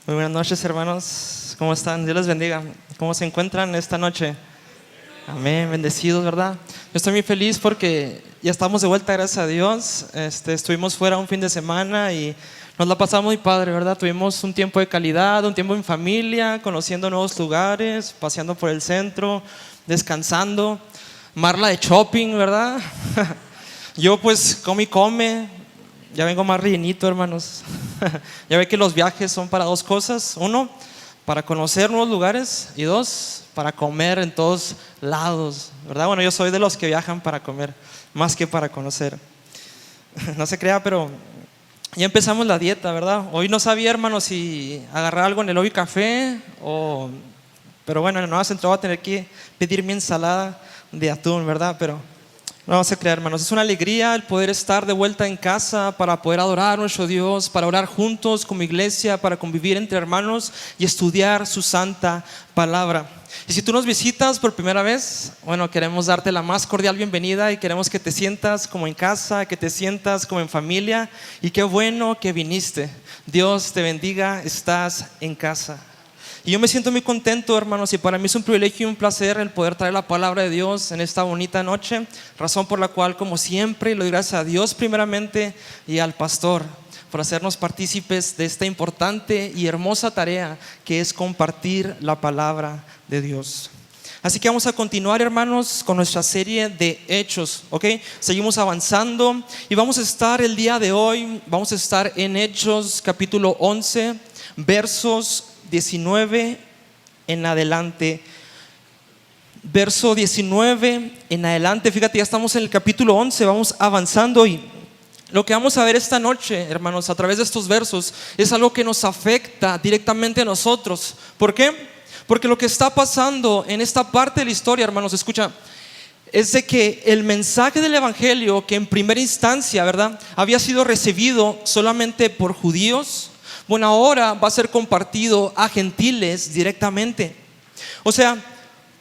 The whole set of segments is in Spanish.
Muy buenas noches, hermanos. ¿Cómo están? Dios les bendiga. ¿Cómo se encuentran esta noche? Amén, bendecidos, ¿verdad? Yo estoy muy feliz porque ya estamos de vuelta, gracias a Dios. Estuvimos fuera un fin de semana y nos la pasamos muy padre, ¿verdad? Tuvimos un tiempo de calidad, un tiempo en familia, conociendo nuevos lugares, paseando por el centro, descansando. Marla de shopping, ¿verdad? Yo pues come. Ya vengo más rellenito, hermanos. Ya ve que los viajes son para dos cosas. Uno, para conocer nuevos lugares. Y dos, para comer en todos lados, ¿verdad? Bueno, yo soy de los que viajan para comer, más que para conocer. No se crea, pero ya empezamos la dieta, ¿verdad? Hoy no sabía, hermanos, si agarrar algo en el Lobby Café pero bueno, en el Nueva Centro voy a tener que pedir mi ensalada de atún, ¿verdad? Pero no se crea, hermanos, es una alegría el poder estar de vuelta en casa para poder adorar a nuestro Dios, para orar juntos como iglesia, para convivir entre hermanos y estudiar su santa palabra. Y si tú nos visitas por primera vez, bueno, queremos darte la más cordial bienvenida y queremos que te sientas como en casa, que te sientas como en familia. Y qué bueno que viniste. Dios te bendiga, estás en casa. Y yo me siento muy contento, hermanos, y para mí es un privilegio y un placer el poder traer la palabra de Dios en esta bonita noche, razón por la cual, como siempre, le doy gracias a Dios primeramente y al pastor por hacernos partícipes de esta importante y hermosa tarea que es compartir la palabra de Dios. Así que vamos a continuar, hermanos, con nuestra serie de Hechos, ¿ok? Seguimos avanzando y vamos a estar el día de hoy, vamos a estar en Hechos capítulo 11, versos 19 en adelante. Verso 19 en adelante. Fíjate, ya estamos en el capítulo 11, vamos avanzando y lo que vamos a ver esta noche, hermanos, a través de estos versos es algo que nos afecta directamente a nosotros. ¿Por qué? Porque lo que está pasando en esta parte de la historia, hermanos, escucha, es de que el mensaje del evangelio, que en primera instancia, ¿verdad?, había sido recibido solamente por judíos, bueno, ahora va a ser compartido a gentiles directamente. O sea,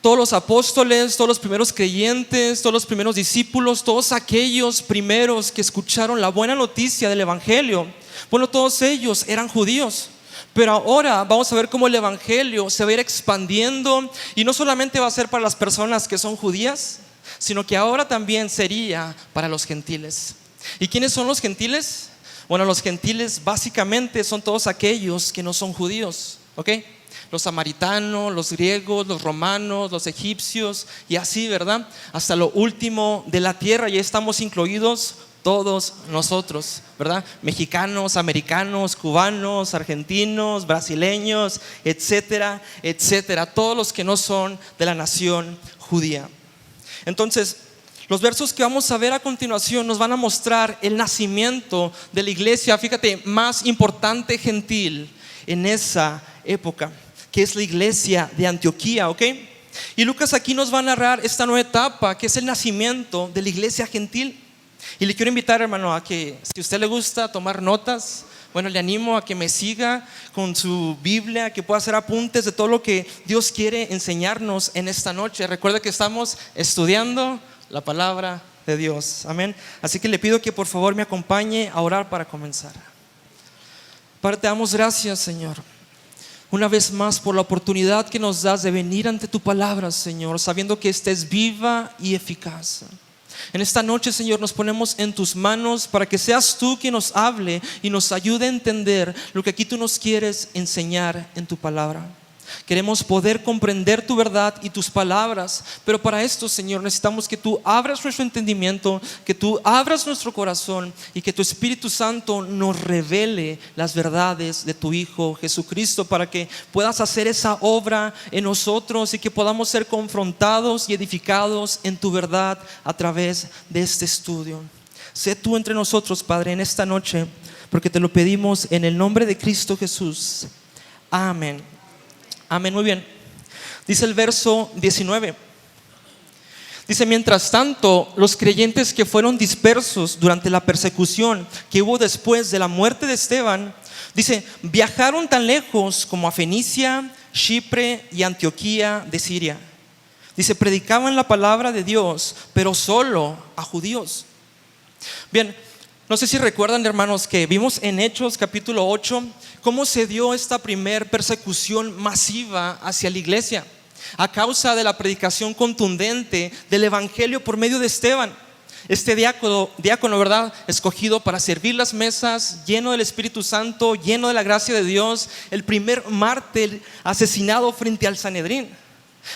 todos los apóstoles, todos los primeros creyentes, todos los primeros discípulos, todos aquellos primeros que escucharon la buena noticia del evangelio, bueno, todos ellos eran judíos. Pero ahora vamos a ver cómo el evangelio se va a ir expandiendo y no solamente va a ser para las personas que son judías, sino que ahora también sería para los gentiles. ¿Y quiénes son los gentiles? Bueno, los gentiles básicamente son todos aquellos que no son judíos, ¿ok? Los samaritanos, los griegos, los romanos, los egipcios y así, ¿verdad? Hasta lo último de la tierra, y estamos incluidos todos nosotros, ¿verdad? Mexicanos, americanos, cubanos, argentinos, brasileños, etcétera, etcétera. Todos los que no son de la nación judía. Entonces, los versos que vamos a ver a continuación nos van a mostrar el nacimiento de la iglesia, fíjate, más importante gentil en esa época, que es la iglesia de Antioquía, ¿ok? Y Lucas aquí nos va a narrar esta nueva etapa, que es el nacimiento de la iglesia gentil. Y le quiero invitar, hermano, a que si a usted le gusta tomar notas, bueno, le animo a que me siga con su Biblia, que pueda hacer apuntes de todo lo que Dios quiere enseñarnos en esta noche. Recuerda que estamos estudiando la palabra de Dios, amén. Así que le pido que por favor me acompañe a orar para comenzar. Padre, te damos gracias, Señor, una vez más por la oportunidad que nos das de venir ante tu palabra, Señor, sabiendo que esta es viva y eficaz. En esta noche, Señor, nos ponemos en tus manos para que seas tú quien nos hable y nos ayude a entender lo que aquí tú nos quieres enseñar en tu palabra. Queremos poder comprender tu verdad y tus palabras, pero para esto, Señor, necesitamos que tú abras nuestro entendimiento, que tú abras nuestro corazón y que tu Espíritu Santo nos revele las verdades de tu Hijo Jesucristo, para que puedas hacer esa obra en nosotros y que podamos ser confrontados y edificados en tu verdad a través de este estudio. Sé tú entre nosotros, Padre, en esta noche, porque te lo pedimos en el nombre de Cristo Jesús. Amén. Amén, muy bien. Dice el verso 19. Dice, mientras tanto, los creyentes que fueron dispersos durante la persecución que hubo después de la muerte de Esteban, dice, viajaron tan lejos como a Fenicia, Chipre y Antioquía de Siria. Dice, predicaban la palabra de Dios, pero solo a judíos. Bien, No sé si recuerdan, hermanos, que vimos en Hechos capítulo 8 cómo se dio esta primer persecución masiva hacia la iglesia a causa de la predicación contundente del evangelio por medio de Esteban. Este diácono, ¿verdad? Escogido para servir las mesas, lleno del Espíritu Santo, lleno de la gracia de Dios, el primer mártir asesinado frente al Sanedrín.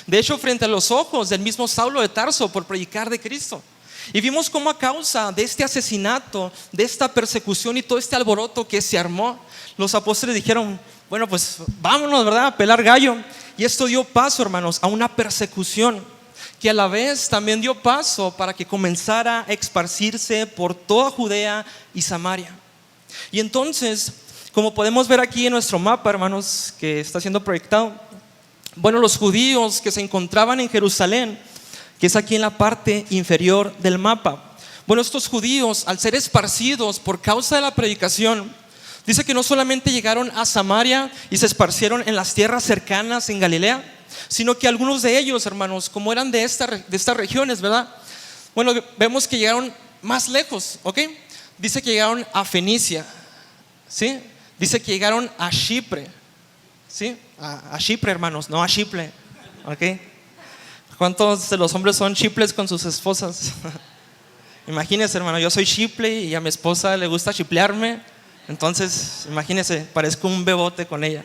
De hecho, frente a los ojos del mismo Saulo de Tarso por predicar de Cristo. Y vimos cómo a causa de este asesinato, de esta persecución y todo este alboroto que se armó, los apóstoles dijeron, bueno, pues vámonos, ¿verdad? A pelar gallo. Y esto dio paso, hermanos, a una persecución que a la vez también dio paso para que comenzara a esparcirse por toda Judea y Samaria. Y entonces, como podemos ver aquí en nuestro mapa, hermanos, que está siendo proyectado, bueno, los judíos que se encontraban en Jerusalén, que es aquí en la parte inferior del mapa. Bueno, estos judíos, al ser esparcidos por causa de la predicación, dice que no solamente llegaron a Samaria y se esparcieron en las tierras cercanas en Galilea, sino que algunos de ellos, hermanos, como eran de estas regiones, ¿verdad? Bueno, vemos que llegaron más lejos, ¿ok? Dice que llegaron a Fenicia, ¿sí? Dice que llegaron a Chipre, ¿sí? A Chipre, hermanos, no a Chipre, ¿ok? ¿Cuántos de los hombres son chiples con sus esposas? Imagínense, hermano, yo soy chiple y a mi esposa le gusta chiplearme. Entonces, imagínense, parezco un bebote con ella.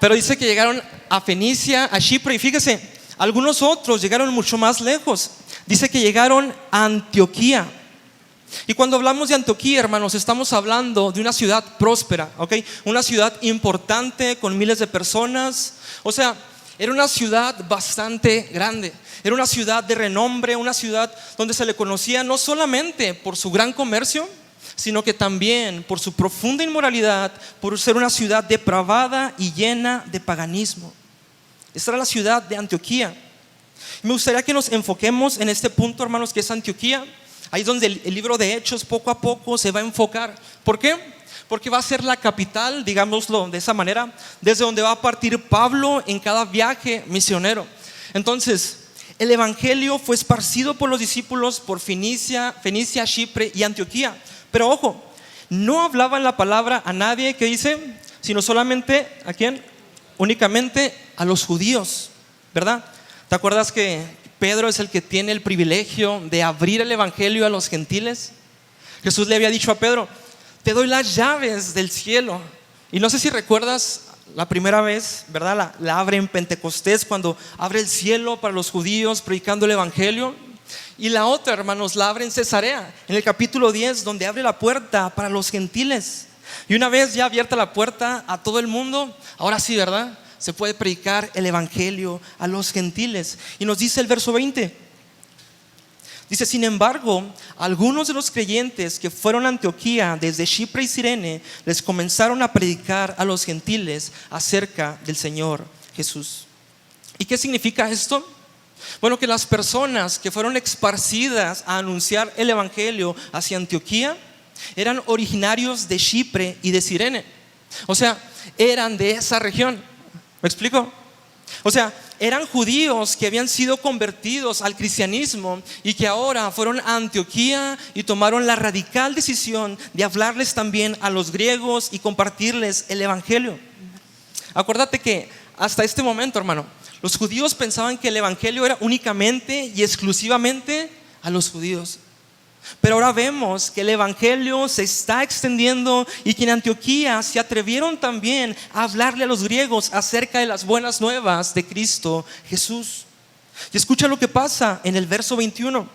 Pero dice que llegaron a Fenicia, a Chipre. Y fíjese, algunos otros llegaron mucho más lejos. Dice que llegaron a Antioquía. Y cuando hablamos de Antioquía, hermanos, estamos hablando de una ciudad próspera, ¿ok? Una ciudad importante con miles de personas. O sea, era una ciudad bastante grande, era una ciudad de renombre, una ciudad donde se le conocía no solamente por su gran comercio, sino que también por su profunda inmoralidad, por ser una ciudad depravada y llena de paganismo. Esta era la ciudad de Antioquía. Me gustaría que nos enfoquemos en este punto, hermanos, que es Antioquía. Ahí es donde el libro de Hechos poco a poco se va a enfocar. ¿Por qué? Porque va a ser la capital, digámoslo de esa manera, desde donde va a partir Pablo en cada viaje misionero. Entonces, el evangelio fue esparcido por los discípulos por Fenicia, Chipre y Antioquía. Pero ojo, no hablaban la palabra a nadie, que dice, sino solamente, ¿a quién? Únicamente a los judíos, ¿verdad? ¿Te acuerdas que Pedro es el que tiene el privilegio de abrir el evangelio a los gentiles? Jesús le había dicho a Pedro, te doy las llaves del cielo. Y no sé si recuerdas la primera vez, ¿verdad? La abre en Pentecostés, cuando abre el cielo para los judíos predicando el evangelio. Y la otra, hermanos, la abre en Cesarea, en el capítulo 10, donde abre la puerta para los gentiles. Y una vez ya abierta la puerta a todo el mundo, ahora sí, ¿verdad? Se puede predicar el evangelio a los gentiles. Y nos dice el verso 20. Dice, sin embargo, algunos de los creyentes que fueron a Antioquía desde Chipre y Cirene les comenzaron a predicar a los gentiles acerca del Señor Jesús. ¿Y qué significa esto? Bueno, que las personas que fueron esparcidas a anunciar el evangelio hacia Antioquía eran originarios de Chipre y de Cirene. O sea, eran de esa región. ¿Me explico? O sea, eran judíos que habían sido convertidos al cristianismo y que ahora fueron a Antioquía y tomaron la radical decisión de hablarles también a los griegos y compartirles el evangelio. Acuérdate que hasta este momento, hermano, los judíos pensaban que el evangelio era únicamente y exclusivamente a los judíos. Pero ahora vemos que el evangelio se está extendiendo y que en Antioquía se atrevieron también a hablarle a los griegos acerca de las buenas nuevas de Cristo Jesús. Y escucha lo que pasa en el verso 21.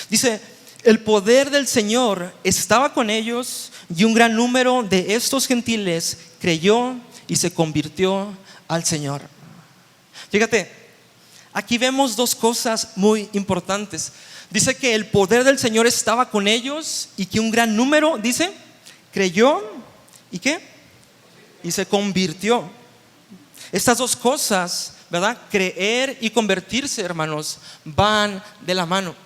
Dice, el poder del Señor estaba con ellos y un gran número de estos gentiles creyó y se convirtió al Señor. Fíjate, aquí vemos dos cosas muy importantes. Dice que el poder del Señor estaba con ellos y que un gran número, dice, creyó y ¿qué? Y se convirtió. Estas dos cosas, ¿verdad? Creer y convertirse, hermanos, van de la mano.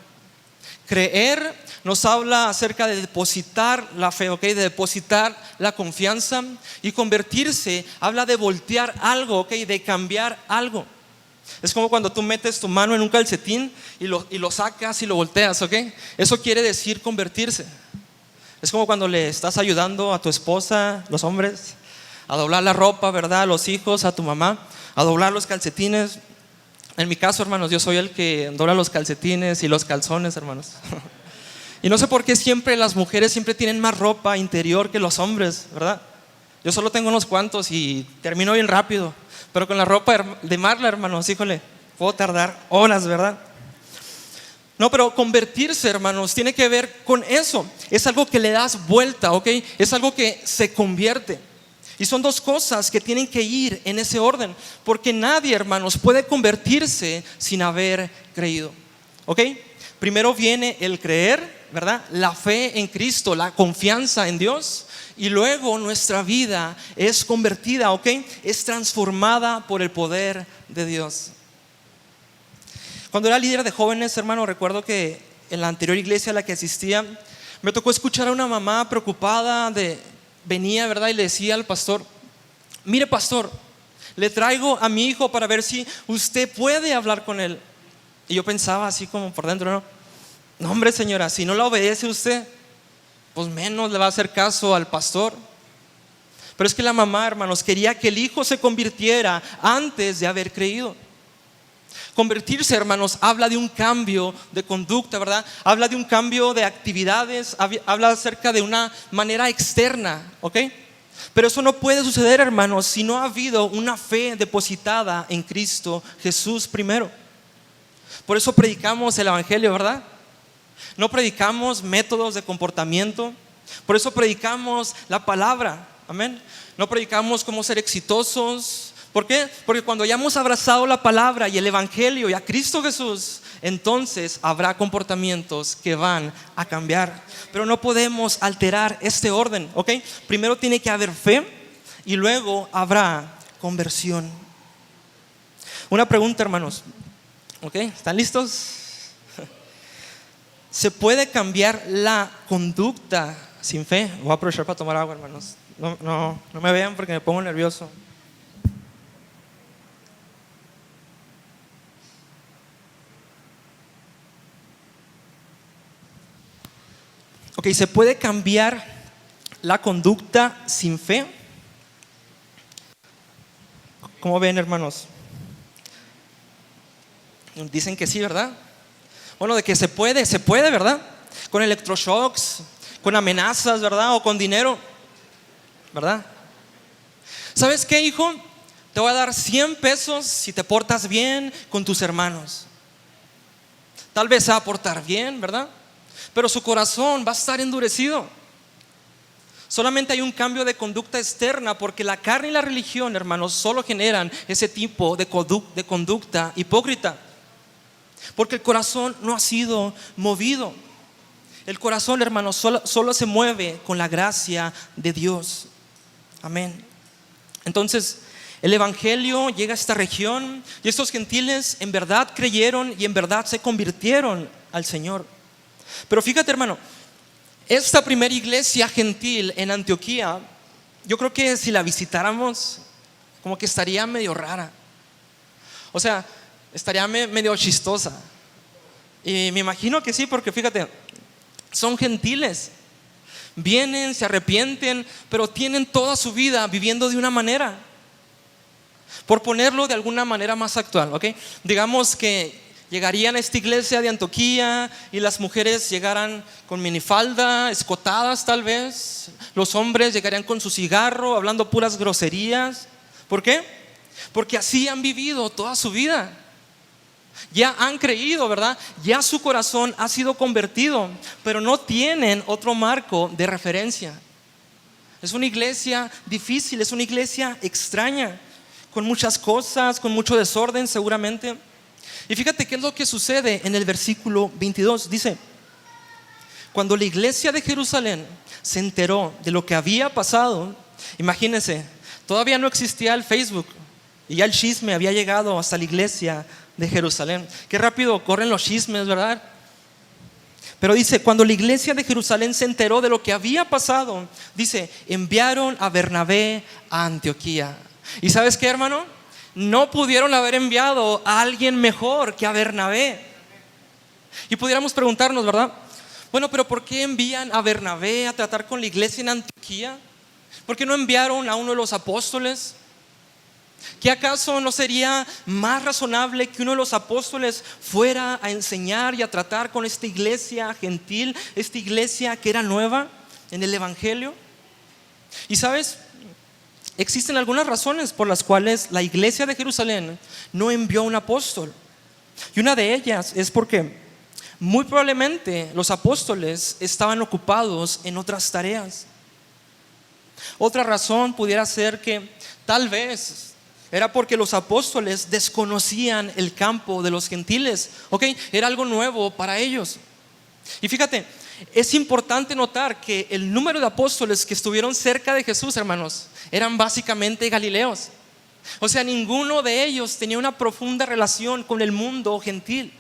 Creer nos habla acerca de depositar la fe, ¿ok? De depositar la confianza. Y convertirse habla de voltear algo, ¿ok? De cambiar algo. Es como cuando tú metes tu mano en un calcetín y lo sacas y lo volteas, ¿ok? Eso quiere decir convertirse. Es como cuando le estás ayudando a tu esposa, los hombres, a doblar la ropa, ¿verdad? A los hijos, a tu mamá, a doblar los calcetines. En mi caso, hermanos, yo soy el que dobla los calcetines y los calzones, hermanos. Y no sé por qué siempre las mujeres siempre tienen más ropa interior que los hombres, ¿verdad? Yo solo tengo unos cuantos y termino bien rápido. Pero con la ropa de Marla, hermanos, híjole, puedo tardar horas, ¿verdad? No, pero convertirse, hermanos, tiene que ver con eso. Es algo que le das vuelta, ¿ok? Es algo que se convierte. Y son dos cosas que tienen que ir en ese orden. Porque nadie, hermanos, puede convertirse sin haber creído, ¿ok? Primero viene el creer, ¿verdad? La fe en Cristo, la confianza en Dios. Y luego nuestra vida es convertida, ¿ok? Es transformada por el poder de Dios. Cuando era líder de jóvenes, hermano, recuerdo que en la anterior iglesia a la que asistía, me tocó escuchar a una mamá preocupada venía, ¿verdad? Y le decía al pastor: mire, pastor, le traigo a mi hijo para ver si usted puede hablar con él. Y yo pensaba así como por dentro, no, hombre, señora, si no la obedece usted, pues menos le va a hacer caso al pastor. Pero es que la mamá, hermanos, quería que el hijo se convirtiera antes de haber creído. Convertirse, hermanos, habla de un cambio de conducta, ¿verdad? Habla de un cambio de actividades, habla acerca de una manera externa, ¿ok? Pero eso no puede suceder, hermanos, si no ha habido una fe depositada en Cristo Jesús primero. Por eso predicamos el evangelio, ¿verdad? No predicamos métodos de comportamiento. Por eso predicamos la palabra, amén. No predicamos cómo ser exitosos. ¿Por qué? Porque cuando hayamos abrazado la palabra y el evangelio y a Cristo Jesús, entonces habrá comportamientos que van a cambiar. Pero no podemos alterar este orden, ¿ok? Primero tiene que haber fe y luego habrá conversión. Una pregunta, hermanos, ¿ok? ¿Están listos? ¿Se puede cambiar la conducta sin fe? Voy a aprovechar para tomar agua, hermanos. No me vean porque me pongo nervioso. Ok, ¿se puede cambiar la conducta sin fe? ¿Cómo ven, hermanos? Dicen que sí, ¿verdad? Bueno, de que se puede, ¿verdad? Con electroshocks, con amenazas, ¿verdad? O con dinero, ¿verdad? ¿Sabes qué, hijo? Te voy a dar 100 pesos si te portas bien con tus hermanos. Tal vez se va a portar bien, ¿verdad? Pero su corazón va a estar endurecido. Solamente hay un cambio de conducta externa, porque la carne y la religión, hermanos, solo generan ese tipo de conducta hipócrita. Porque el corazón no ha sido movido. El corazón, hermanos, solo se mueve con la gracia de Dios. Amén. Entonces, el evangelio llega a esta región y estos gentiles en verdad creyeron y en verdad se convirtieron al Señor. Pero fíjate, hermano, esta primera iglesia gentil en Antioquía, yo creo que si la visitáramos, como que estaría medio rara. O sea, estaría medio chistosa. Y me imagino que sí, porque fíjate, son gentiles. Vienen, se arrepienten, pero tienen toda su vida viviendo de una manera. Por ponerlo de alguna manera más actual, ¿ok? Digamos que llegarían a esta iglesia de Antioquía y las mujeres llegaran con minifalda, escotadas tal vez. Los hombres llegarían con su cigarro, hablando puras groserías. ¿Por qué? Porque así han vivido toda su vida. Ya han creído, ¿verdad? Ya su corazón ha sido convertido, pero no tienen otro marco de referencia. Es una iglesia difícil, es una iglesia extraña, con muchas cosas, con mucho desorden seguramente. Y fíjate qué es lo que sucede en el versículo 22. Dice: cuando la iglesia de Jerusalén se enteró de lo que había pasado, imagínense, todavía no existía el Facebook y ya el chisme había llegado hasta la iglesia de Jerusalén. Qué rápido corren los chismes, ¿verdad? Pero dice, cuando la iglesia de Jerusalén se enteró de lo que había pasado, dice, enviaron a Bernabé a Antioquía. ¿Y sabes qué, hermano? no pudieron haber enviado a alguien mejor que a Bernabé. Y pudiéramos preguntarnos, ¿verdad? Bueno, pero ¿por qué envían a Bernabé a tratar con la iglesia en Antioquía? ¿Por qué no enviaron a uno de los apóstoles? ¿Qué acaso no sería más razonable que uno de los apóstoles fuera a enseñar y a tratar con esta iglesia gentil, esta iglesia que era nueva en el evangelio? Y sabes, existen algunas razones por las cuales la iglesia de Jerusalén no envió a un apóstol. Y una de ellas es porque muy probablemente los apóstoles estaban ocupados en otras tareas. Otra razón pudiera ser que tal vez era porque los apóstoles desconocían el campo de los gentiles. Era algo nuevo para ellos. Y fíjate, es importante notar que el número de apóstoles que estuvieron cerca de Jesús, hermanos, eran básicamente galileos. O sea, ninguno de ellos tenía una profunda relación con el mundo gentil.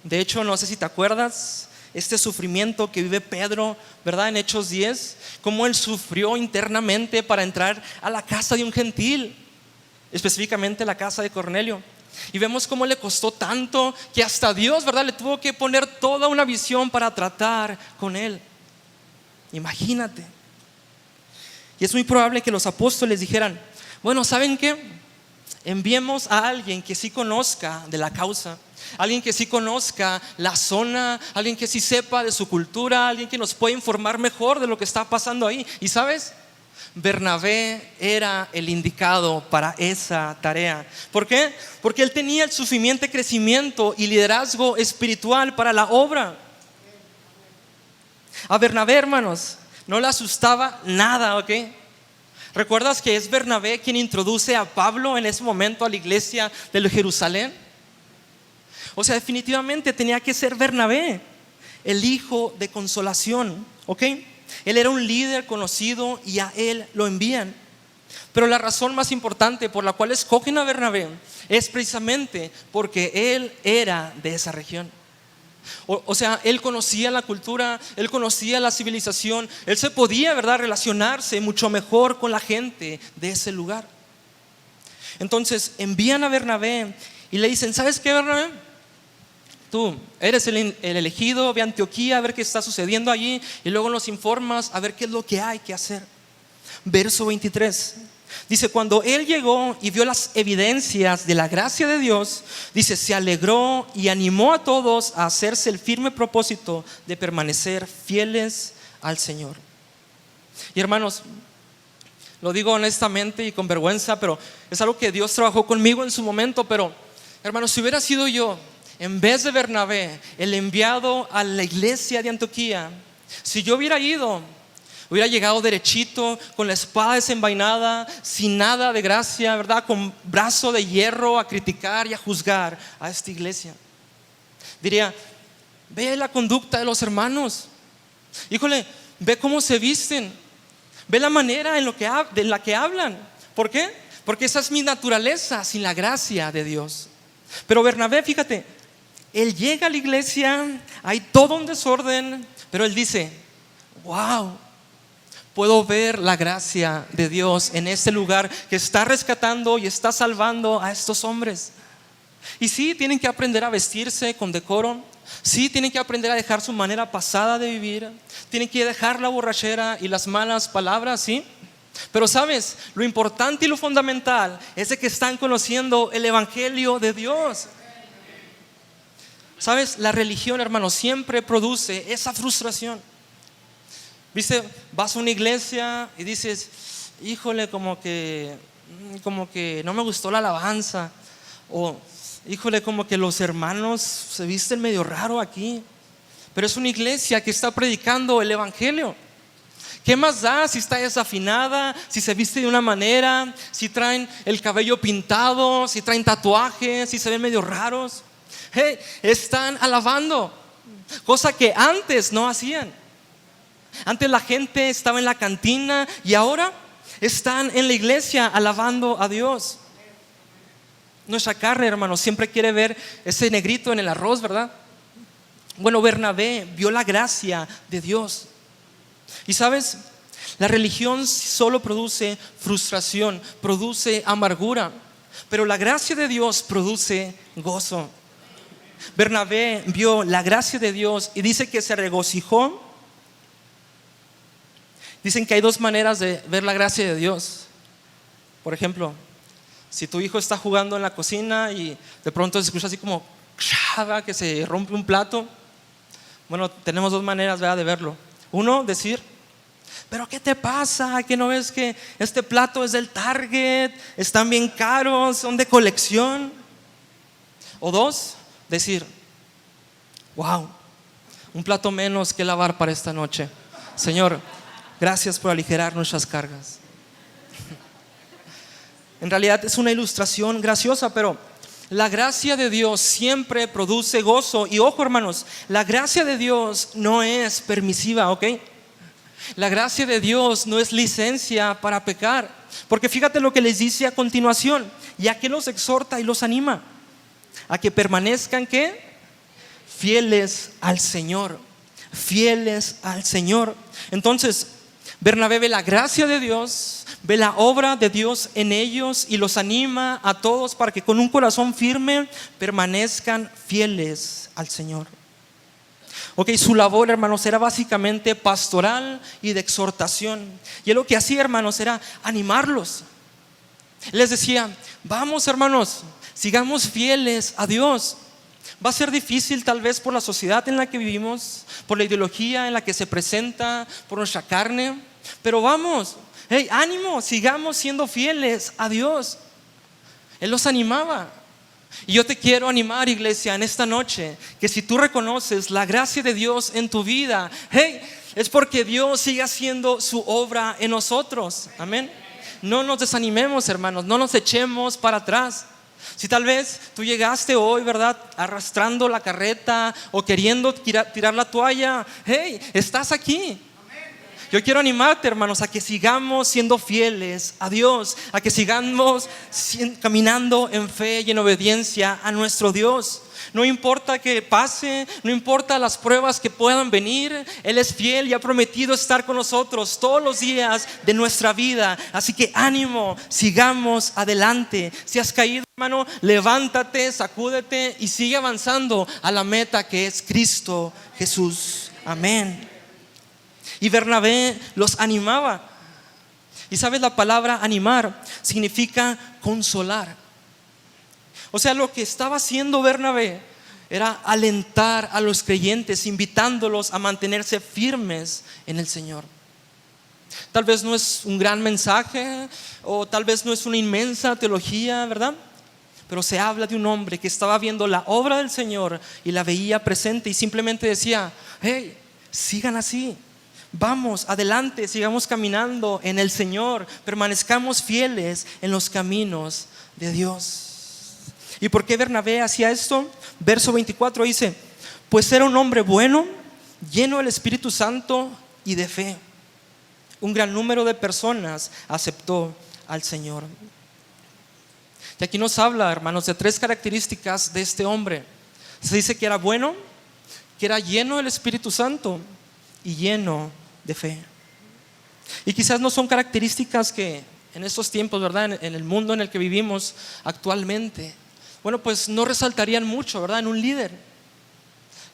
De hecho, no sé si te acuerdas este sufrimiento que vive Pedro, ¿verdad? En Hechos 10, cómo él sufrió internamente para entrar a la casa de un gentil, específicamente la casa de Cornelio. Y vemos cómo le costó tanto que hasta Dios, ¿verdad?, le tuvo que poner toda una visión para tratar con él. Imagínate. Y es muy probable que los apóstoles dijeran: bueno, ¿saben qué? Enviemos a alguien que sí conozca de la causa, alguien que sí conozca la zona, alguien que sí sepa de su cultura, alguien que nos pueda informar mejor de lo que está pasando ahí. Y ¿sabes? Bernabé era el indicado para esa tarea. ¿Por qué? Porque él tenía el suficiente crecimiento y liderazgo espiritual para la obra. A Bernabé, hermanos, no le asustaba nada, ¿ok? ¿Recuerdas que es Bernabé quien introduce a Pablo en ese momento a la iglesia de Jerusalén? O sea, definitivamente tenía que ser Bernabé, el hijo de consolación, ¿ok? Él era un líder conocido y a él lo envían. Pero la razón más importante por la cual escogen a Bernabé es precisamente porque él era de esa región. O sea, él conocía la cultura, él conocía la civilización, él se podía, ¿verdad?, relacionarse mucho mejor con la gente de ese lugar. Entonces envían a Bernabé y le dicen: ¿sabes qué, Bernabé? Tú eres el elegido, ve a Antioquía a ver qué está sucediendo allí y luego nos informas a ver qué es lo que hay que hacer. Verso 23 dice: cuando él llegó y vio las evidencias de la gracia de Dios, dice, se alegró y animó a todos a hacerse el firme propósito de permanecer fieles al Señor. Y hermanos, lo digo honestamente y con vergüenza, pero es algo que Dios trabajó conmigo en su momento. Pero hermanos, si hubiera sido yo en vez de Bernabé el enviado a la iglesia de Antioquía, si yo hubiera llegado derechito, con la espada desenvainada, sin nada de gracia, ¿verdad?, con brazo de hierro a criticar y a juzgar a esta iglesia. Diría: ve la conducta de los hermanos, híjole, ve cómo se visten, ve la manera de la que hablan. ¿Por qué? Porque esa es mi naturaleza sin la gracia de Dios. Pero Bernabé, fíjate, él llega a la iglesia, hay todo un desorden, pero él dice: wow, puedo ver la gracia de Dios en este lugar que está rescatando y está salvando a estos hombres. Y sí, tienen que aprender a vestirse con decoro. Sí, tienen que aprender a dejar su manera pasada de vivir. Tienen que dejar la borrachera y las malas palabras, sí. Pero sabes, lo importante y lo fundamental es de que están conociendo el evangelio de Dios. Sabes, la religión, hermano, siempre produce esa frustración. ¿Viste? Vas a una iglesia y dices: híjole, como que no me gustó la alabanza. O híjole, como que los hermanos se visten medio raro aquí. Pero es una iglesia que está predicando el evangelio. ¿Qué más da si está desafinada, si se viste de una manera, si traen el cabello pintado, si traen tatuajes, si se ven medio raros? Hey, están alabando, cosa que antes no hacían. Antes la gente estaba en la cantina y ahora están en la iglesia alabando a Dios. Nuestra carne, hermanos, siempre quiere ver ese negrito en el arroz, ¿verdad? Bueno, Bernabé vio la gracia de Dios. Y sabes, la religión solo produce frustración, produce amargura. pero la gracia de Dios produce gozo. Bernabé vio la gracia de Dios y dice que se regocijó. Dicen que hay dos maneras de ver la gracia de Dios. Por ejemplo, si tu hijo está jugando en la cocina y de pronto se escucha así como que se rompe un plato. Bueno, tenemos dos maneras, ¿verdad?, de verlo. Uno, decir: ¿pero qué te pasa? ¿Que no ves que este plato es del Target? Están bien caros, son de colección. O dos, decir: wow, un plato menos que lavar para esta noche. Señor, gracias por aligerar nuestras cargas. En realidad es una ilustración graciosa, pero la gracia de Dios siempre produce gozo. Y ojo, hermanos, la gracia de Dios no es permisiva, ¿ok? La gracia de Dios no es licencia para pecar. Porque fíjate lo que les dice a continuación: y a que los exhorta y los anima a que permanezcan, ¿qué? Fieles al Señor. Fieles al Señor. Entonces, Bernabé ve la gracia de Dios, ve la obra de Dios en ellos y los anima a todos para que con un corazón firme permanezcan fieles al Señor. Ok, su labor, hermanos, era básicamente pastoral y de exhortación. Y él lo que hacía, hermanos, era animarlos. Les decía: vamos, hermanos, sigamos fieles a Dios. Va a ser difícil tal vez por la sociedad en la que vivimos, por la ideología en la que se presenta, por nuestra carne, pero vamos, hey, ánimo, sigamos siendo fieles a Dios. Él los animaba. Y yo te quiero animar, iglesia, en esta noche, que si tú reconoces la gracia de Dios en tu vida, hey, es porque Dios sigue haciendo su obra en nosotros. Amén. No nos desanimemos, hermanos, no nos echemos para atrás. Si tal vez tú llegaste hoy, ¿verdad?, arrastrando la carreta o queriendo tirar la toalla, hey, estás aquí. Yo quiero animarte, hermanos, a que sigamos siendo fieles a Dios, a que sigamos caminando en fe y en obediencia a nuestro Dios. No importa que pase, no importa las pruebas que puedan venir, Él es fiel y ha prometido estar con nosotros todos los días de nuestra vida. Así que ánimo, sigamos adelante. Si has caído, hermano, levántate, sacúdete y sigue avanzando a la meta que es Cristo Jesús. Amén. Y Bernabé los animaba. Y sabes, la palabra animar significa consolar. O sea, lo que estaba haciendo Bernabé era alentar a los creyentes, invitándolos a mantenerse firmes en el Señor. Tal vez no es un gran mensaje, o tal vez no es una inmensa teología, ¿verdad? Pero se habla de un hombre que estaba viendo la obra del Señor y la veía presente y simplemente decía: hey, sigan así. Vamos adelante, sigamos caminando en el Señor, permanezcamos fieles en los caminos de Dios. ¿Y por qué Bernabé hacía esto? Verso 24 dice: pues era un hombre bueno, lleno del Espíritu Santo y de fe. Un gran número de personas aceptó al Señor. Y aquí nos habla, hermanos, de tres características de este hombre. Se dice que era bueno, que era lleno del Espíritu Santo y lleno de fe. Y quizás no son características que en estos tiempos, ¿verdad?, en el mundo en el que vivimos actualmente, bueno, pues no resaltarían mucho, ¿verdad?, en un líder.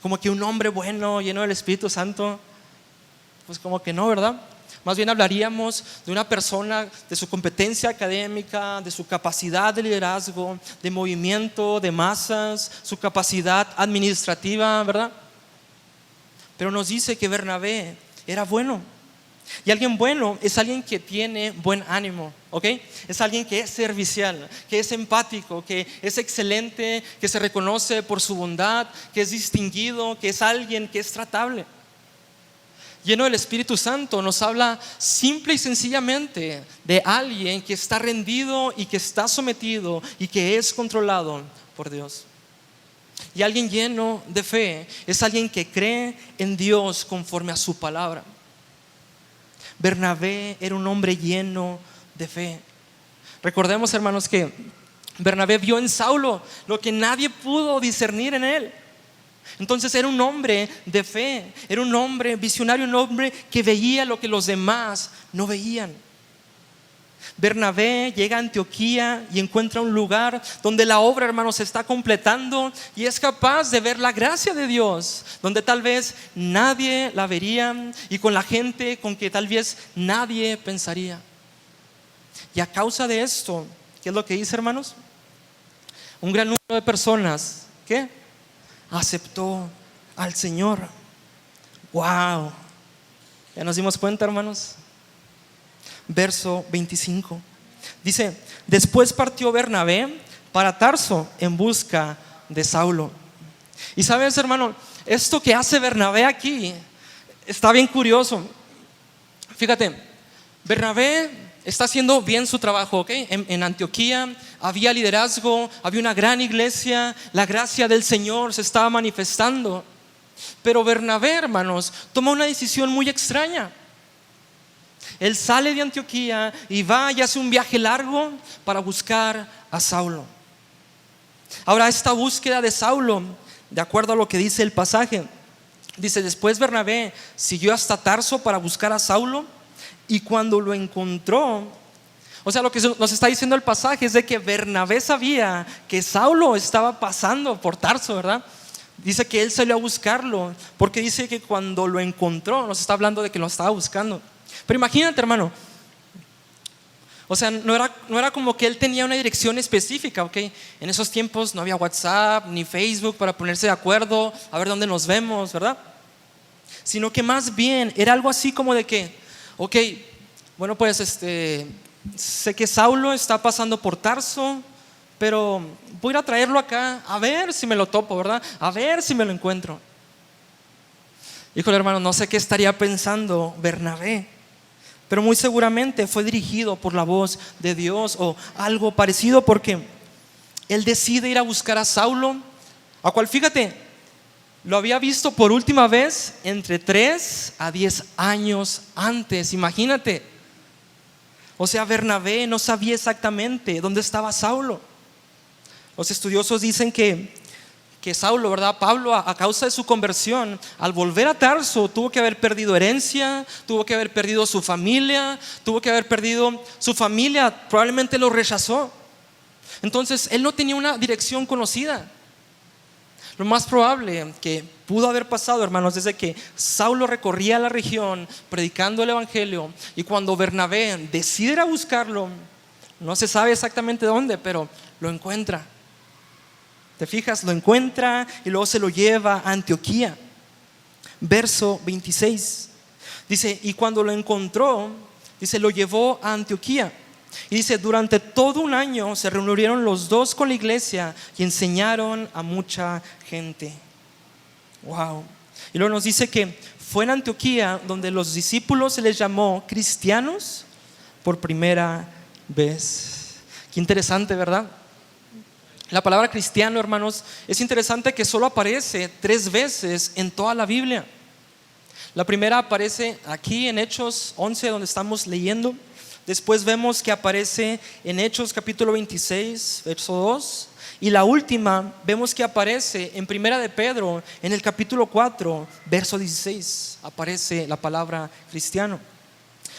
Como que un hombre bueno, lleno del Espíritu Santo, pues como que no, ¿verdad? Más bien hablaríamos de una persona, de su competencia académica, de su capacidad de liderazgo, de movimiento, de masas, su capacidad administrativa, ¿verdad? Pero nos dice que Bernabé era bueno. Y alguien bueno es alguien que tiene buen ánimo, ¿ok? Es alguien que es servicial, que es empático, que es excelente, que se reconoce por su bondad, que es distinguido, que es alguien que es tratable. Lleno del Espíritu Santo nos habla simple y sencillamente de alguien que está rendido y que está sometido y que es controlado por Dios. Y alguien lleno de fe es alguien que cree en Dios conforme a su palabra. Bernabé era un hombre lleno de fe. Recordemos, hermanos, que Bernabé vio en Saulo lo que nadie pudo discernir en él. Entonces era un hombre de fe, era un hombre visionario, un hombre que veía lo que los demás no veían. Bernabé llega a Antioquía y encuentra un lugar donde la obra, hermanos, se está completando y es capaz de ver la gracia de Dios, donde tal vez nadie la vería y con la gente con que tal vez nadie pensaría. Y a causa de esto, ¿qué es lo que dice, hermanos? Un gran número de personas, ¿qué? Aceptó al Señor. ¡Wow! ¿Ya nos dimos cuenta, hermanos? Verso 25 dice: después partió Bernabé para Tarso en busca de Saulo. Y sabes, hermano, esto que hace Bernabé aquí está bien curioso. Fíjate, Bernabé está haciendo bien su trabajo, ¿ok? En Antioquía había liderazgo, había una gran iglesia, la gracia del Señor se estaba manifestando. Pero Bernabé, hermanos, toma una decisión muy extraña. Él sale de Antioquía y va y hace un viaje largo para buscar a Saulo. Ahora, esta búsqueda de Saulo, de acuerdo a lo que dice el pasaje, dice: después Bernabé siguió hasta Tarso para buscar a Saulo, y cuando lo encontró, o sea, lo que nos está diciendo el pasaje es de que Bernabé sabía que Saulo estaba pasando por Tarso, ¿verdad? Dice que él salió a buscarlo, porque dice que cuando lo encontró, nos está hablando de que lo estaba buscando. Pero imagínate, hermano, o sea, no era como que él tenía una dirección específica, ¿ok? En esos tiempos no había WhatsApp ni Facebook para ponerse de acuerdo, a ver dónde nos vemos, ¿verdad? Sino que más bien era algo así como de que, ok, bueno, pues sé que Saulo está pasando por Tarso, pero voy a ir a traerlo acá, a ver si me lo topo, ¿verdad? A ver si me lo encuentro. Híjole, hermano, no sé qué estaría pensando Bernabé, pero muy seguramente fue dirigido por la voz de Dios o algo parecido, porque él decide ir a buscar a Saulo, a cual, fíjate, lo había visto por última vez entre 3 a 10 años antes. Imagínate. O sea, Bernabé no sabía exactamente dónde estaba Saulo. Los estudiosos dicen que Saulo, ¿verdad? Pablo, a causa de su conversión, al volver a Tarso, tuvo que haber perdido herencia, tuvo que haber perdido su familia, probablemente lo rechazó. Entonces, él no tenía una dirección conocida. Lo más probable que pudo haber pasado, hermanos, es de que Saulo recorría la región predicando el evangelio, y cuando Bernabé decide ir a buscarlo, no se sabe exactamente dónde, pero lo encuentra. ¿Te fijas? Lo encuentra y luego se lo lleva a Antioquía. Verso 26 dice: y cuando lo encontró, dice, lo llevó a Antioquía. Y dice: durante todo un año se reunieron los dos con la iglesia y enseñaron a mucha gente. Wow. Y luego nos dice que fue en Antioquía donde los discípulos se les llamó cristianos por primera vez. Qué interesante, ¿verdad? La palabra cristiano, hermanos, es interesante que solo aparece 3 veces en toda la Biblia. La primera aparece aquí en Hechos 11, donde estamos leyendo. Después vemos que aparece en Hechos capítulo 26, verso 2. Y la última vemos que aparece en Primera de Pedro, en el capítulo 4, verso 16. Aparece la palabra cristiano.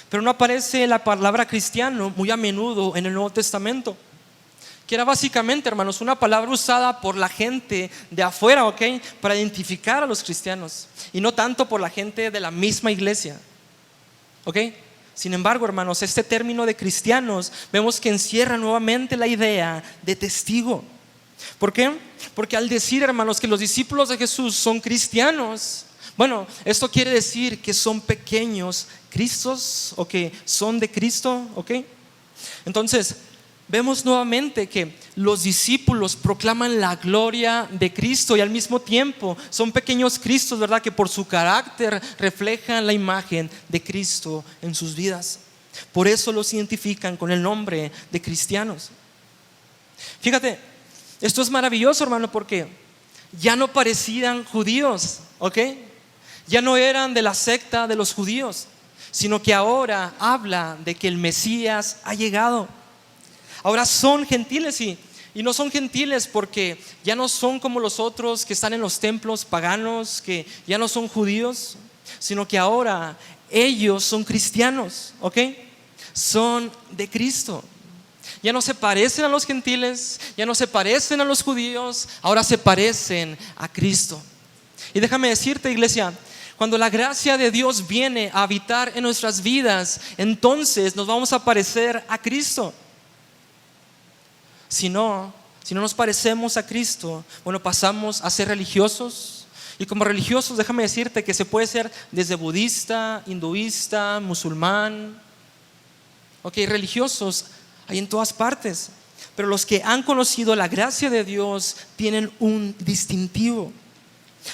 Pero no aparece la palabra cristiano muy a menudo en el Nuevo Testamento, que era básicamente, hermanos, una palabra usada por la gente de afuera, ¿ok? Para identificar a los cristianos, y no tanto por la gente de la misma iglesia, ¿ok? Sin embargo, hermanos, este término de cristianos vemos que encierra nuevamente la idea de testigo. ¿Por qué? Porque al decir, hermanos, que los discípulos de Jesús son cristianos, bueno, esto quiere decir que son pequeños Cristos, o que son de Cristo, ¿ok? Entonces, vemos nuevamente que los discípulos proclaman la gloria de Cristo y al mismo tiempo son pequeños Cristos, ¿verdad? Que por su carácter reflejan la imagen de Cristo en sus vidas. Por eso los identifican con el nombre de cristianos. Fíjate, esto es maravilloso, hermano, porque ya no parecían judíos, ¿ok? Ya no eran de la secta de los judíos, sino que ahora habla de que el Mesías ha llegado. Ahora son gentiles, y no son gentiles porque ya no son como los otros que están en los templos paganos, que ya no son judíos, sino que ahora ellos son cristianos, ¿ok? son de Cristo. Ya no se parecen a los gentiles, ya no se parecen a los judíos, ahora se parecen a Cristo. Y déjame decirte, iglesia, cuando la gracia de Dios viene a habitar en nuestras vidas, entonces nos vamos a parecer a Cristo. Si no nos parecemos a Cristo, bueno, pasamos a ser religiosos. Y como religiosos, déjame decirte que se puede ser desde budista, hinduista, musulmán. Ok, religiosos hay en todas partes. Pero los que han conocido la gracia de Dios tienen un distintivo.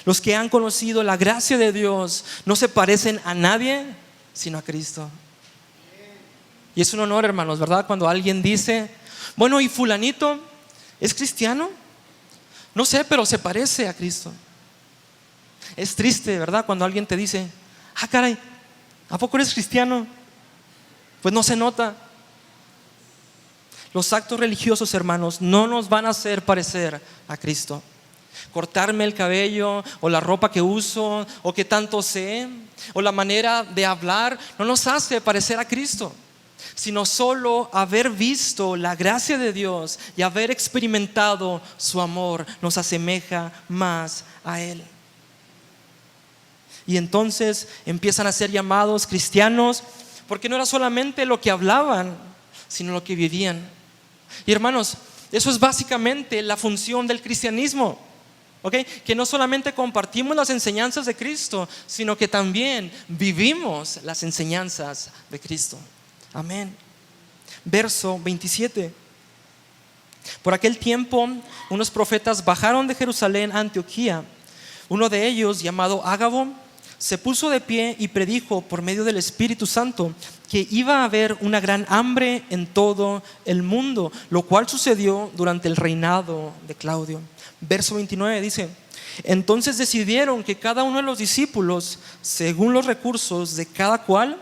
Los que han conocido la gracia de Dios no se parecen a nadie, sino a Cristo. Y es un honor, hermanos, ¿verdad? Cuando alguien dice, bueno, ¿y fulanito es cristiano? No sé, pero se parece a Cristo. Es triste, ¿verdad? Cuando alguien te dice, caray, ¿a poco eres cristiano? Pues no se nota. Los actos religiosos, hermanos, no nos van a hacer parecer a Cristo. Cortarme el cabello, o la ropa que uso, o que tanto sé, o la manera de hablar, no nos hace parecer a Cristo, sino solo haber visto la gracia de Dios y haber experimentado su amor nos asemeja más a Él. Y entonces empiezan a ser llamados cristianos, porque no era solamente lo que hablaban, sino lo que vivían. Y hermanos, eso es básicamente la función del cristianismo, ¿okay? Que no solamente compartimos las enseñanzas de Cristo, sino que también vivimos las enseñanzas de Cristo. Amén. Verso 27. Por aquel tiempo, unos profetas bajaron de Jerusalén a Antioquía. Uno de ellos, llamado Ágabo, se puso de pie y predijo por medio del Espíritu Santo que iba a haber una gran hambre en todo el mundo, lo cual sucedió durante el reinado de Claudio. Verso 29 dice: entonces decidieron que cada uno de los discípulos, según los recursos de cada cual,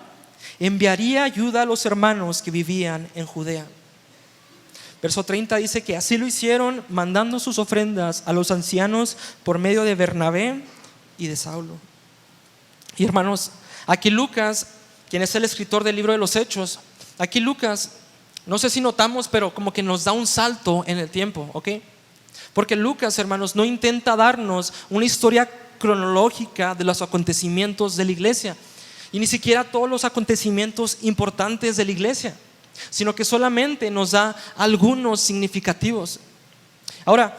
enviaría ayuda a los hermanos que vivían en Judea. Verso 30 dice que así lo hicieron, mandando sus ofrendas a los ancianos por medio de Bernabé y de Saulo. Y hermanos, aquí Lucas, quien es el escritor del libro de los Hechos, aquí Lucas, no sé si notamos, pero como que nos da un salto en el tiempo, ¿ok? Porque Lucas, hermanos, no intenta darnos una historia cronológica de los acontecimientos de la iglesia, y ni siquiera todos los acontecimientos importantes de la iglesia, sino que solamente nos da algunos significativos. Ahora,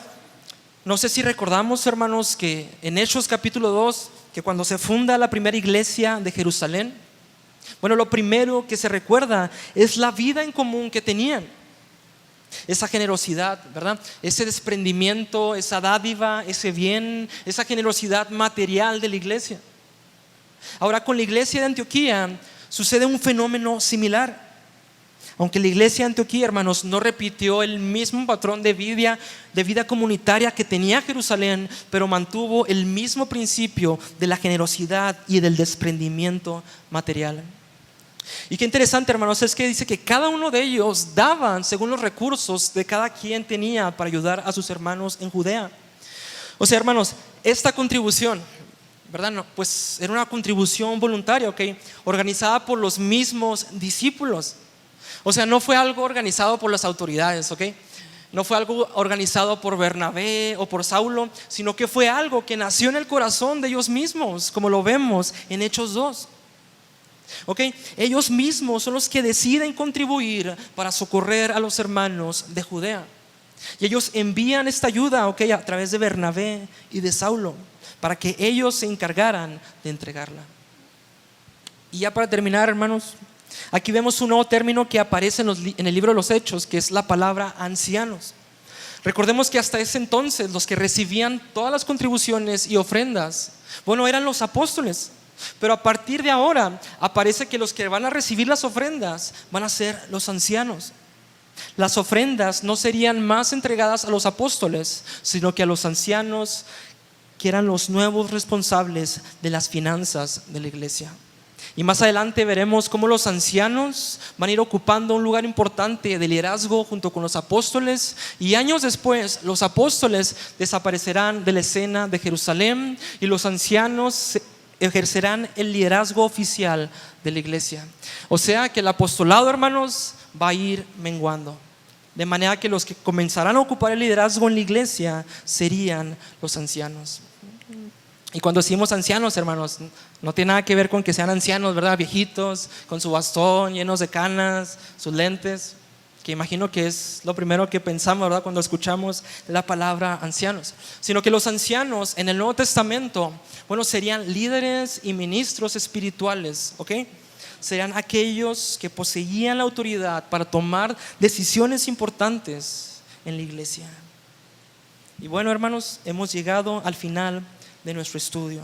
no sé si recordamos, hermanos, que en Hechos capítulo 2, que cuando se funda la primera iglesia de Jerusalén, bueno, lo primero que se recuerda es la vida en común que tenían. Esa generosidad, ¿verdad? Ese desprendimiento, esa dádiva, ese bien, esa generosidad material de la iglesia. Ahora, con la iglesia de Antioquía sucede un fenómeno similar. Aunque la iglesia de Antioquía, hermanos, no repitió el mismo patrón de vida comunitaria que tenía Jerusalén, pero mantuvo el mismo principio de la generosidad y del desprendimiento material. Y qué interesante, hermanos, es que dice que cada uno de ellos daban según los recursos de cada quien tenía para ayudar a sus hermanos en Judea. O sea, hermanos, esta contribución, ¿verdad? No, pues era una contribución voluntaria, ¿ok? Organizada por los mismos discípulos. O sea, no fue algo organizado por las autoridades, ¿ok? No fue algo organizado por Bernabé o por Saulo, sino que fue algo que nació en el corazón de ellos mismos, como lo vemos en Hechos 2. ¿Ok? Ellos mismos son los que deciden contribuir para socorrer a los hermanos de Judea. Y ellos envían esta ayuda, ¿ok? A través de Bernabé y de Saulo, para que ellos se encargaran de entregarla. Y ya para terminar, hermanos, aquí vemos un nuevo término que aparece en el libro de los Hechos, que es la palabra ancianos. Recordemos que hasta ese entonces los que recibían todas las contribuciones y ofrendas, bueno, eran los apóstoles. Pero a partir de ahora aparece que los que van a recibir las ofrendas van a ser los ancianos. Las ofrendas no serían más entregadas a los apóstoles, sino que a los ancianos, que eran los nuevos responsables de las finanzas de la iglesia. Y más adelante veremos cómo los ancianos van a ir ocupando un lugar importante de liderazgo junto con los apóstoles, y años después los apóstoles desaparecerán de la escena de Jerusalén y los ancianos ejercerán el liderazgo oficial de la iglesia. O sea que el apostolado, hermanos, va a ir menguando. De manera que los que comenzarán a ocupar el liderazgo en la iglesia serían los ancianos. Y cuando decimos ancianos, hermanos, no tiene nada que ver con que sean ancianos, ¿verdad? Viejitos, con su bastón, llenos de canas, sus lentes, que imagino que es lo primero que pensamos, ¿verdad? Cuando escuchamos la palabra ancianos. Sino que los ancianos en el Nuevo Testamento, bueno, serían líderes y ministros espirituales, ¿ok? Serían aquellos que poseían la autoridad para tomar decisiones importantes en la iglesia. Y bueno, hermanos, hemos llegado al final de nuestro estudio.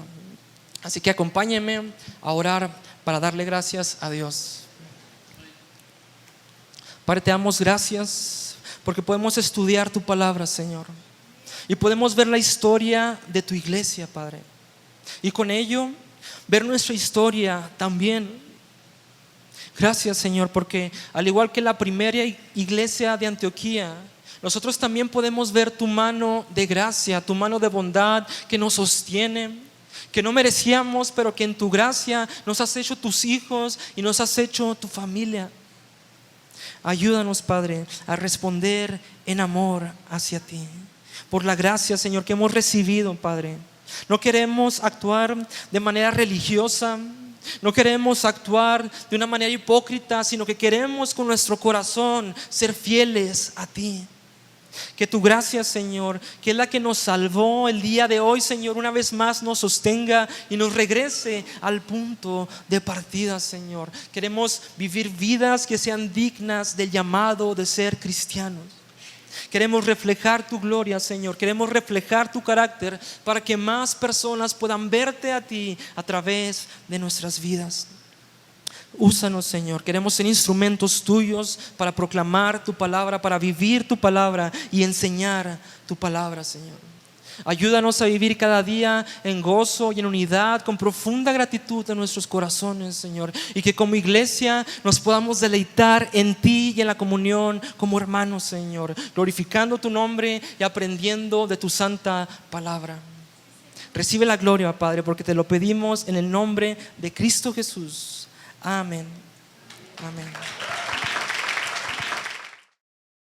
Así que acompáñenme a orar para darle gracias a Dios. Padre, te damos gracias porque podemos estudiar tu palabra, Señor, y podemos ver la historia de tu iglesia, Padre, y con ello ver nuestra historia también. Gracias, Señor, porque al igual que la primera iglesia de Antioquía, nosotros también podemos ver tu mano de gracia, tu mano de bondad que nos sostiene, que no merecíamos, pero que en tu gracia nos has hecho tus hijos y nos has hecho tu familia. Ayúdanos, Padre, a responder en amor hacia ti, por la gracia, Señor, que hemos recibido, Padre. No queremos actuar de manera religiosa, no queremos actuar de una manera hipócrita, sino que queremos con nuestro corazón ser fieles a ti. Que tu gracia, Señor, que es la que nos salvó el día de hoy, Señor, una vez más nos sostenga y nos regrese al punto de partida, Señor. Queremos vivir vidas que sean dignas del llamado de ser cristianos. Queremos reflejar tu gloria, Señor. Queremos reflejar tu carácter para que más personas puedan verte a ti a través de nuestras vidas. Úsanos, Señor. Queremos ser instrumentos tuyos para proclamar tu palabra, para vivir tu palabra y enseñar tu palabra, Señor. Ayúdanos a vivir cada día en gozo y en unidad, con profunda gratitud en nuestros corazones, Señor. Y que como iglesia nos podamos deleitar en ti y en la comunión como hermanos, Señor, glorificando tu nombre y aprendiendo de tu santa palabra. Recibe la gloria, Padre, porque te lo pedimos en el nombre de Cristo Jesús. Amén. Amén.